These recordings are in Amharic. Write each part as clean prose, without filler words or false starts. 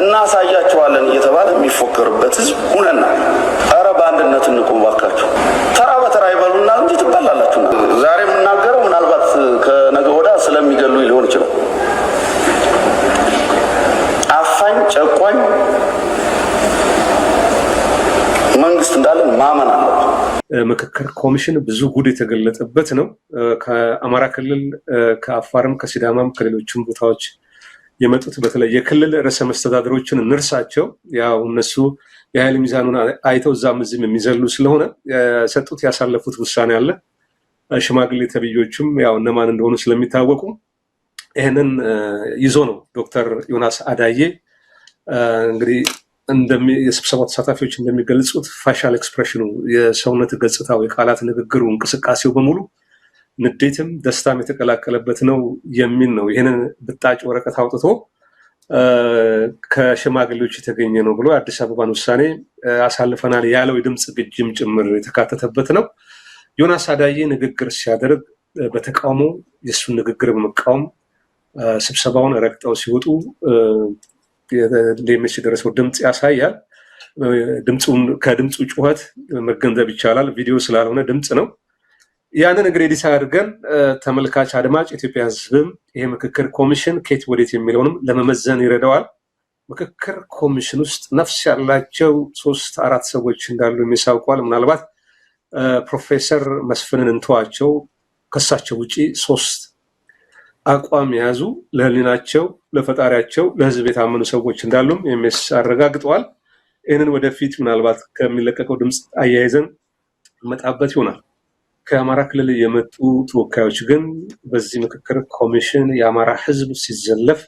እናሳያቸዋለን እየተባለ የሚፎከርበት ህዝብ ሁነና ኧረ በአንድነት እንቁም ባካችሁ። ተራ በተራ ይበሉና እንጂ ትበላላችሁ። ዛሬ የምናገረው ምናልባት ከነገ ወዲያ ስለሚገሉ ሊሆን ይችላል። አፋኝ ጨቋኝ መንግስት እንዳለን ማመን አለብን። ምክክር ኮሚሽን ብዙ ጉድ የተገለጠበት ነው። ከአማራ ክልል ከአፋርም ከሲዳማም ከሌሎችም ቦታዎች የመጡት በተለይ የክልል ርዕሰ መስተዳድሮችን እንርሳቸው። ያው እነሱ የኃይል ሚዛኑን አይተው እዛም እዚህም የሚዘሉ ስለሆነ የሰጡት ያሳለፉት ውሳኔ አለ። ሽማግሌ ተብዮችም ያው እነማን እንደሆኑ ስለሚታወቁ ይህንን ይዞ ነው ዶክተር ዮናስ አዳዬ እንግዲህ የስብሰባው ተሳታፊዎች እንደሚገልጹት ፋሻል ኤክስፕሬሽኑ የሰውነት ገጽታው የቃላት ንግግሩ እንቅስቃሴው በሙሉ ንዴትም ደስታም የተቀላቀለበት ነው የሚል ነው። ይህንን ብጣጭ ወረቀት አውጥቶ ከሽማግሌዎች የተገኘ ነው ብሎ የአዲስ አበባን ውሳኔ አሳልፈናል ያለው የድምፅ ግጅም ጭምር የተካተተበት ነው። ዮናስ አዳዬ ንግግር ሲያደርግ በተቃውሞ የእሱን ንግግር በመቃወም ስብሰባውን ረግጠው ሲወጡ ለሚስ የደረሰው ድምፅ ያሳያል። ከድምፁ ጩኸት መገንዘብ ይቻላል። ቪዲዮ ስላልሆነ ድምፅ ነው። ያንን እንግዲህ ዲሳ አድርገን ተመልካች አድማጭ ኢትዮጵያ ህዝብም ይሄ ምክክር ኮሚሽን ከየት ወዴት የሚለውንም ለመመዘን ይረዳዋል። ምክክር ኮሚሽን ውስጥ ነፍስ ያላቸው 3-4 ሰዎች እንዳሉ የሚሳውቋል። ምናልባት ፕሮፌሰር መስፍንን እንተዋቸው፣ ከሳቸው ውጪ 3 አቋም የያዙ ለህሊናቸው ለፈጣሪያቸው ለህዝብ የታመኑ ሰዎች እንዳሉም ኤምኤስ አረጋግጠዋል። ይህንን ወደፊት ምናልባት ከሚለቀቀው ድምፅ አያይዘን መጣበት ይሆናል። ከአማራ ክልል የመጡ ተወካዮች ግን በዚህ ምክክር ኮሚሽን የአማራ ህዝብ ሲዘለፍ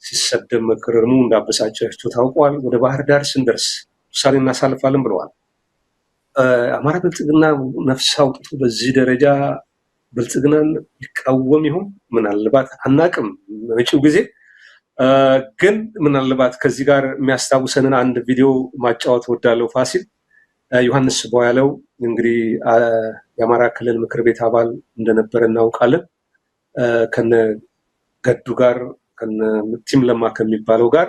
ሲሰደብ መከረሙ እንዳበሳጫቸው ታውቋል። ወደ ባህር ዳር ስንደርስ ውሳኔ እናሳልፋለን ብለዋል። አማራ ብልጽግና ነፍስ አውጥቶ በዚህ ደረጃ ብልጽግናን ሊቃወም ይሆን? ምናልባት አናቅም። መጪው ጊዜ ግን ምናልባት ከዚህ ጋር የሚያስታውሰንን አንድ ቪዲዮ ማጫወት ወዳለው ፋሲል ዮሐንስ ቦያለው እንግዲህ የአማራ ክልል ምክር ቤት አባል እንደነበረ እናውቃለን። ከነ ገዱ ጋር ከነ ቲም ለማ ከሚባለው ጋር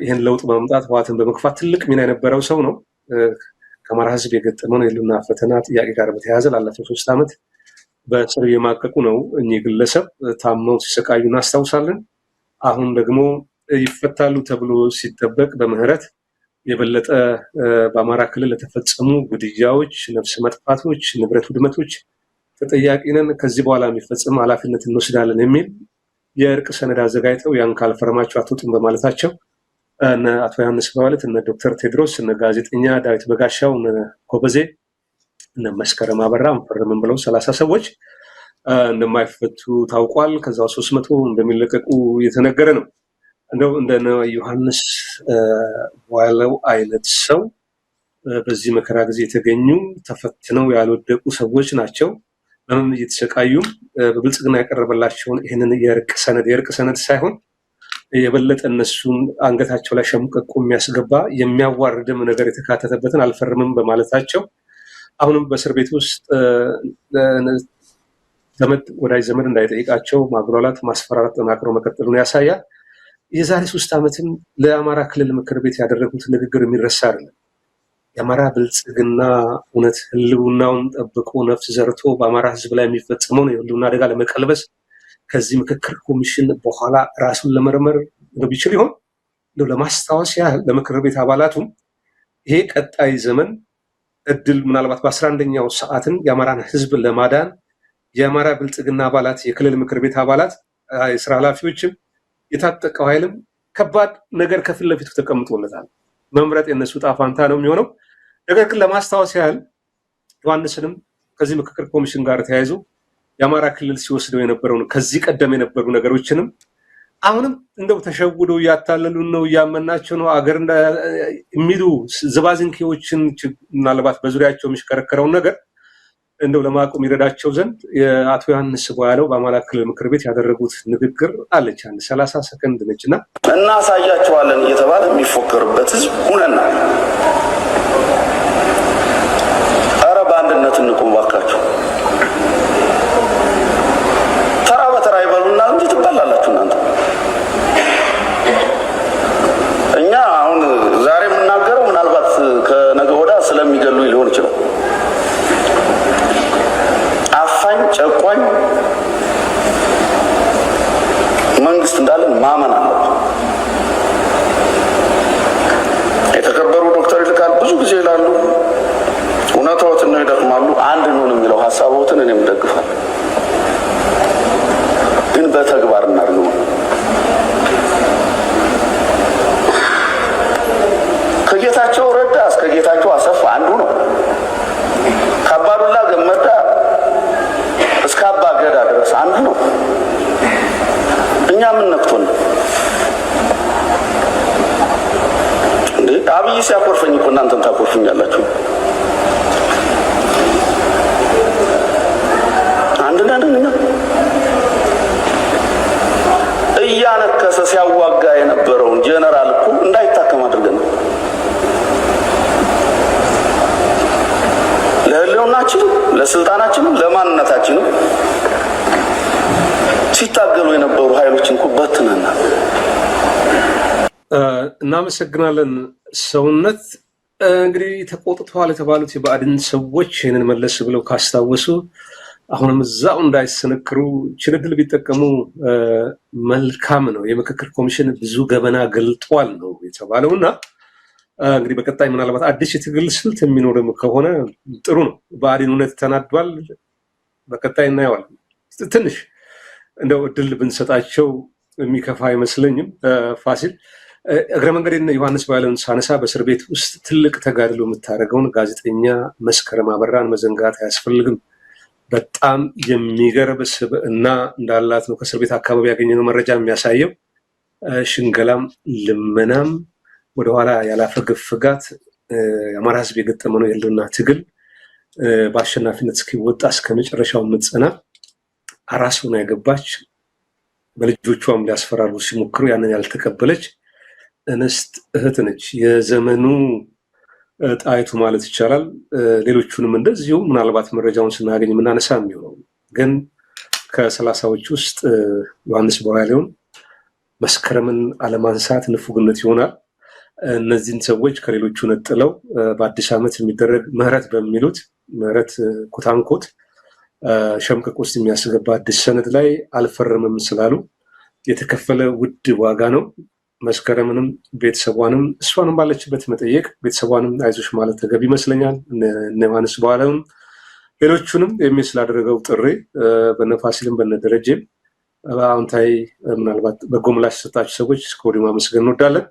ይህን ለውጥ በማምጣት ህወሓትን በመግፋት ትልቅ ሚና የነበረው ሰው ነው። ከአማራ ህዝብ የገጠመውን የህልውና ፈተና ጥያቄ ጋር በተያያዘ ላለፈው 3 ዓመት በስር የማቀቁ ነው። እኚህ ግለሰብ ታመው ሲሰቃዩ እናስታውሳለን። አሁን ደግሞ ይፈታሉ ተብሎ ሲጠበቅ በምህረት የበለጠ በአማራ ክልል ለተፈጸሙ ግድያዎች፣ ነፍስ መጥፋቶች፣ ንብረት ውድመቶች ተጠያቂ ነን፣ ከዚህ በኋላ የሚፈጸም ኃላፊነት እንወስዳለን የሚል የእርቅ ሰነድ አዘጋጅተው ያን ካልፈረማቸው አትወጡም በማለታቸው እነ አቶ ዮሐንስ በማለት እነ ዶክተር ቴድሮስ እነ ጋዜጠኛ ዳዊት በጋሻው እነ ኮበዜ እነ መስከረም አበራ አንፈርምም ብለው 30 ሰዎች እንደማይፈቱ ታውቋል። ከዛው 300 እንደሚለቀቁ እየተነገረ ነው። እንደው እንደነ ዮሐንስ ዋለው አይነት ሰው በዚህ መከራ ጊዜ የተገኙ ተፈትነው ያልወደቁ ሰዎች ናቸው። በምን እየተሰቃዩም በብልጽግና ያቀረበላቸውን ይህንን የእርቅ ሰነድ ሳይሆን የበለጠ እነሱን አንገታቸው ላይ ሸምቀቁ የሚያስገባ የሚያዋርድም ነገር የተካተተበትን አልፈርምም በማለታቸው አሁንም በእስር ቤት ውስጥ ዘመድ ወዳጅ ዘመድ እንዳይጠይቃቸው ማጉላላት ማስፈራራት ተናግረው መቀጠሉን ያሳያል። የዛሬ 3 ዓመትም ለአማራ ክልል ምክር ቤት ያደረጉት ንግግር የሚረሳ አይደለም። የአማራ ብልጽግና እውነት ህልውናውን ጠብቆ ነፍስ ዘርቶ በአማራ ህዝብ ላይ የሚፈጸመውን የህልውና አደጋ ለመቀልበስ ከዚህ ምክክር ኮሚሽን በኋላ ራሱን ለመርመር ቢችል ይሆን? ለማስታወስ ያህል ለምክር ቤት አባላቱም ይሄ ቀጣይ ዘመን እድል ምናልባት በ11ኛው ሰዓትን የአማራን ህዝብ ለማዳን የአማራ ብልጽግና አባላት የክልል ምክር ቤት አባላት የስራ ኃላፊዎችም የታጠቀው ኃይልም ከባድ ነገር ከፊት ለፊቱ ተቀምጦለታል። መምረጥ የነሱ ጣፋንታ ነው የሚሆነው። ነገር ግን ለማስታወስ ያህል ዮሐንስንም ከዚህ ምክክር ኮሚሽን ጋር ተያይዞ የአማራ ክልል ሲወስደው የነበረውን ከዚህ ቀደም የነበሩ ነገሮችንም አሁንም እንደው ተሸውደው እያታለሉን ነው እያመናቸው ነው አገር የሚሉ ዝባዝንኬዎችን ምናልባት በዙሪያቸው የሚሽከረከረውን ነገር እንደው ለማቆም ይረዳቸው ዘንድ የአቶ ዮሐንስ ቦያለው በአማራ ክልል ምክር ቤት ያደረጉት ንግግር አለች። አንድ 30 ሰከንድ ነችና እናሳያቸዋለን እየተባለ የሚፎከርበት ህዝብ ሁነና ኧረ በአንድነት እንቁም ባካችሁ። ተራ በተራ ይበሉና እንጂ ትበላላችሁ እናንተ። አብይ ሲያኮርፈኝ እኮ እናንተም ታኮርፉኛላችሁ። እያነከሰ ሲያዋጋ የነበረውን ጀነራል እኮ እንዳይታከም አድርገን ለህልውናችን፣ ለስልጣናችን፣ ለማንነታችን ሲታገሉ የነበሩ ኃይሎችን እኮ በትነናል። እናመሰግናለን። ሰውነት እንግዲህ ተቆጥተዋል የተባሉት የብአዴን ሰዎች ይህንን መለስ ብለው ካስታወሱ አሁንም እዛው እንዳይሰነክሩ ችልድል ቢጠቀሙ መልካም ነው። የምክክር ኮሚሽን ብዙ ገበና ገልጧል ነው የተባለው እና እንግዲህ በቀጣይ ምናልባት አዲስ የትግል ስልት የሚኖርም ከሆነ ጥሩ ነው። ብአዴን እውነት ተናዷል። በቀጣይ እናየዋለን። ትንሽ እንደው እድል ብንሰጣቸው የሚከፋ አይመስለኝም። ፋሲል እግረ መንገዴን ዮሐንስ ባለውን ሳነሳ በእስር ቤት ውስጥ ትልቅ ተጋድሎ የምታደርገውን ጋዜጠኛ መስከረም አበራን መዘንጋት አያስፈልግም። በጣም የሚገርም ስብዕና እንዳላት ነው ከእስር ቤት አካባቢ ያገኘነው መረጃ የሚያሳየው። ሽንገላም ልመናም ወደኋላ ያላፈገፍጋት የአማራ ሕዝብ የገጠመው ነው የህልውና ትግል በአሸናፊነት እስኪወጣ እስከ መጨረሻው የምትጸና አራስ ሆና ያገባች በልጆቿም ሊያስፈራሩ ሲሞክሩ ያንን ያልተቀበለች እንስት እህት ነች። የዘመኑ ጣይቱ ማለት ይቻላል። ሌሎቹንም እንደዚሁ ምናልባት መረጃውን ስናገኝ የምናነሳ የሚሆነው ግን ከ30ዎች ውስጥ ዮሐንስ ቦያሌውን መስከረምን አለማንሳት ንፉግነት ይሆናል። እነዚህን ሰዎች ከሌሎቹ ነጥለው በአዲስ ዓመት የሚደረግ ምህረት በሚሉት ምህረት ኩታንኮት ሸምቀቅ ውስጥ የሚያስገባ አዲስ ሰነድ ላይ አልፈረምም ስላሉ የተከፈለ ውድ ዋጋ ነው። መስከረምንም ቤተሰቧንም እሷንም ባለችበት መጠየቅ ቤተሰቧንም አይዞሽ ማለት ተገቢ ይመስለኛል። እነ ዮሐንስ ቦያሌውን ሌሎቹንም ስላደረገው ጥሪ በነፋሲልም በነደረጀም አዎንታዊ ምናልባት በጎ ምላሽ የሰጣችሁ ሰዎች ከወዲሁ ማመስገን እንወዳለን።